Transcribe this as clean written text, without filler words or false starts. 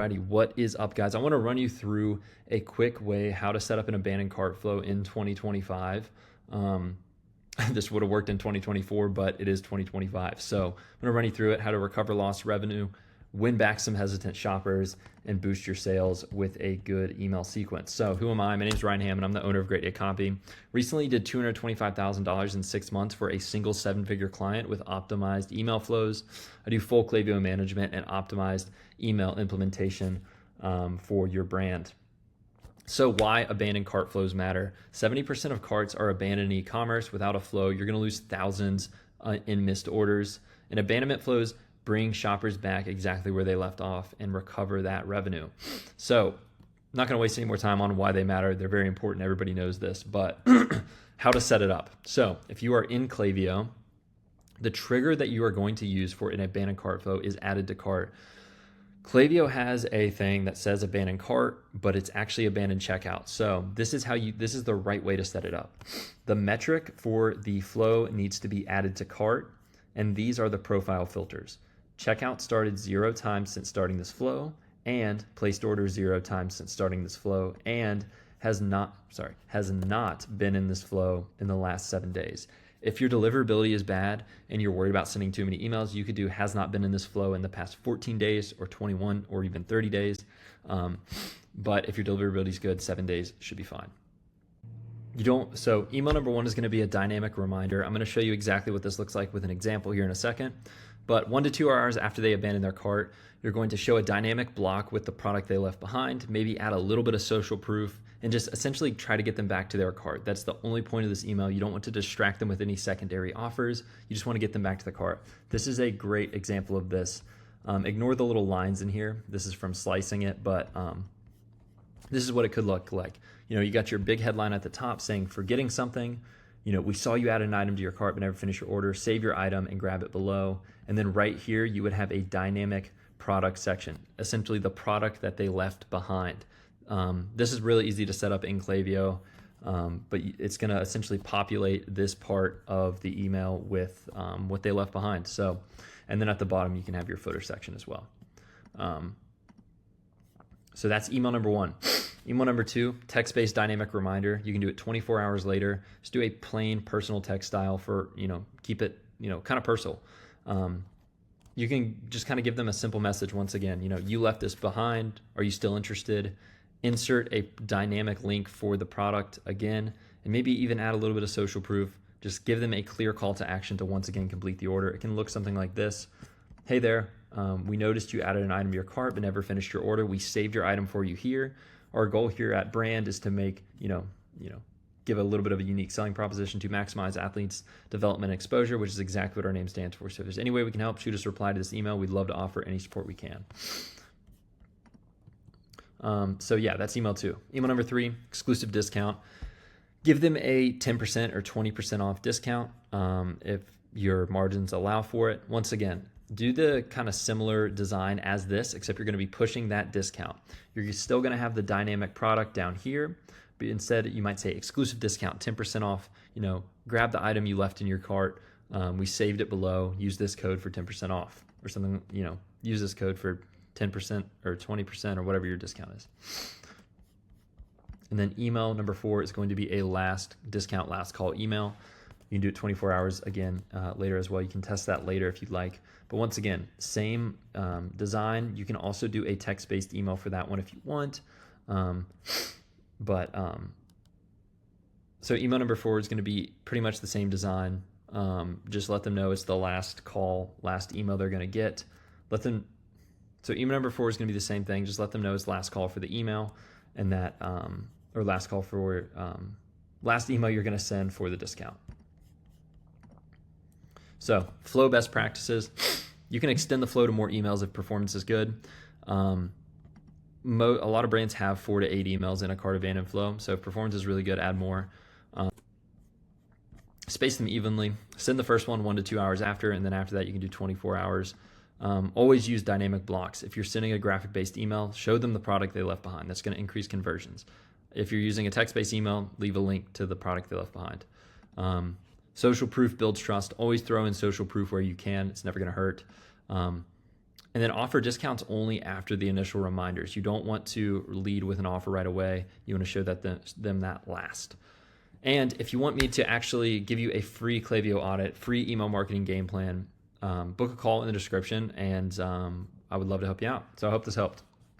Alrighty, what is up, guys? I want to run you through a quick way how to set up an abandoned cart flow in 2025. This would have worked in 2024, but it is 2025. So I'm going to run you through it, how to recover lost revenue, win back some hesitant shoppers, and boost your sales with a good email sequence. So who am I? My name is Ryan Hammond. I'm the owner of Great Day Copy. Recently did $225,000 in 6 months for a single 7-figure client with optimized email flows. I do full Klaviyo management and optimized email implementation for your brand. So why abandoned cart flows matter? 70% of carts are abandoned in e-commerce. Without a flow, you're going to lose thousands in missed orders. And abandonment flows bring shoppers back exactly where they left off and recover that revenue. So I'm not going to waste any more time on why they matter. They're very important. Everybody knows this, but how to set it up. So if you are in Klaviyo, the trigger that you are going to use for an abandoned cart flow is added to cart. Klaviyo has a thing that says abandoned cart, but it's actually abandoned checkout. So this is the right way to set it up. The metric for the flow needs to be added to cart, and these are the profile filters. Checkout started 0 times since starting this flow, and placed order 0 times since starting this flow, and has not been in this flow in the last 7 days. If your deliverability is bad and you're worried about sending too many emails, you could do has not been in this flow in the past 14 days or 21 or even 30 days. But if your deliverability is good, 7 days should be fine. So email number 1 is going to be a dynamic reminder. I'm going to show you exactly what this looks like with an example here in a second. But 1 to 2 hours after they abandon their cart, you're going to show a dynamic block with the product they left behind, maybe add a little bit of social proof, and just essentially try to get them back to their cart. That's the only point of this email. You don't want to distract them with any secondary offers. You just want to get them back to the cart. This is a great example of this. Ignore the little lines in here. This is from slicing it, but this is what it could look like. You got your big headline at the top saying, forgetting something. We saw you add an item to your cart but never finish your order. Save your item and grab it below. And then right here, you would have a dynamic product section, essentially the product that they left behind. This is really easy to set up in Klaviyo, but it's going to essentially populate this part of the email with what they left behind. So, and then at the bottom, you can have your footer section as well. So that's email number 1. Email number 2, text-based dynamic reminder. You can do it 24 hours later. Just do a plain personal text style for, keep it, kind of personal. You can just kind of give them a simple message once again. You left this behind. Are you still interested? Insert a dynamic link for the product again, and maybe even add a little bit of social proof. Just give them a clear call to action to once again complete the order. It can look something like this. Hey there, we noticed you added an item to your cart but never finished your order. We saved your item for you here. Our goal here at Brand is to make, give a little bit of a unique selling proposition to maximize athletes' development and exposure, which is exactly what our name stands for. So if there's any way we can help, shoot us a reply to this email. We'd love to offer any support we can. So yeah, that's email 2. Email number 3, exclusive discount. Give them a 10% or 20% off discount if your margins allow for it. Once again, do the kind of similar design as this, except you're going to be pushing that discount. You're still going to have the dynamic product down here, but instead you might say exclusive discount, 10% off, grab the item you left in your cart. We saved it below, use this code for 10% off or something, use this code for 10% or 20% or whatever your discount is. And then email number 4 is going to be a last call email. You can do it 24 hours again later as well. You can test that later if you'd like. But once again, same design. You can also do a text-based email for that one if you want. So email number 4 is going to be pretty much the same design. Just let them know it's the last email they're going to get. So email number 4 is going to be the same thing. Just let them know it's last call for the email, and that or last email you're going to send for the discount. So flow best practices. You can extend the flow to more emails if performance is good. A lot of brands have 4 to 8 emails in a cart abandoned flow. So if performance is really good, add more. Space them evenly. Send the first one 1 to 2 hours after, and then after that you can do 24 hours. Always use dynamic blocks. If you're sending a graphic-based email, show them the product they left behind. That's going to increase conversions. If you're using a text-based email, leave a link to the product they left behind. Social proof builds trust. Always throw in social proof where you can. It's never going to hurt. And then offer discounts only after the initial reminders. You don't want to lead with an offer right away. You want to show them that last. And if you want me to actually give you a free Klaviyo audit, free email marketing game plan, book a call in the description, and I would love to help you out. So I hope this helped.